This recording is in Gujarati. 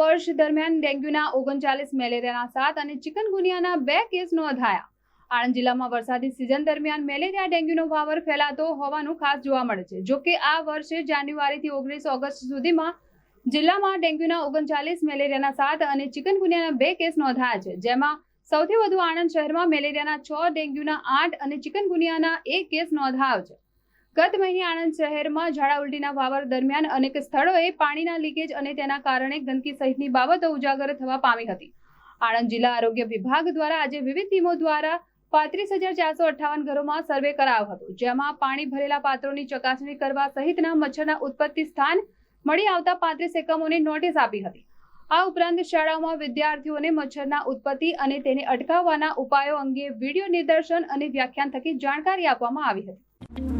વર્ષ દરમિયાન ડેન્ગ્યુના 39, મેલેરિયાના 7 અને ચિકનગુનિયાના 2 કેસ નોંધાયા। આણંદ જિલ્લામાં વરસાદી સિઝન દરમિયાન મેલેરિયા ડેન્ગ્યુનો વાવર ફેલાતો હોવાનું ખાસ જોવા મળે છે। જો કે આ વર્ષે જાન્યુઆરીથી 19 ઓગસ્ટ સુધીમાં જિલ્લામાં ડેન્ગ્યુના 39, મેલેરિયાના 7 અને ચિકનગુનિયાના 2 કેસ નોંધાયા છે, જેમાં સૌથી વધુ આણંદ શહેરમાં મેલેરિયાના 6, ડેન્ગ્યુના 8 અને ચિકનગુનિયાના 1 કેસ નોંધાયો છે। ગત મહિને આણંદ શહેરમાં ઝાડા ઉલટીના વાવર દરમિયાન અનેક સ્થળોએ પાણીના લીકેજ અને તેના કારણે ગંદકી સહિતની બાબતો ઉજાગર થવા પામી હતી। આણંદ જિલ્લા આરોગ્ય વિભાગ દ્વારા આજે વિવિધ ટીમો દ્વારા 35,458 ઘરોમાં સર્વે કરાયો હતો, જેમાં પાણી ભરેલા પાત્રોની ચકાસણી કરવા સહિતના મચ્છરના ઉત્પત્તિ સ્થાન મળી આવતા 35 એકમોને નોટિસ આપી હતી। આ ઉપરાંત શાળાઓમાં વિદ્યાર્થીઓને મચ્છરના ઉત્પત્તિ અને તેને અટકાવવાના ઉપાયો અંગે વિડીયો નિદર્શન અને વ્યાખ્યાન થકી જાણકારી આપવામાં આવી હતી।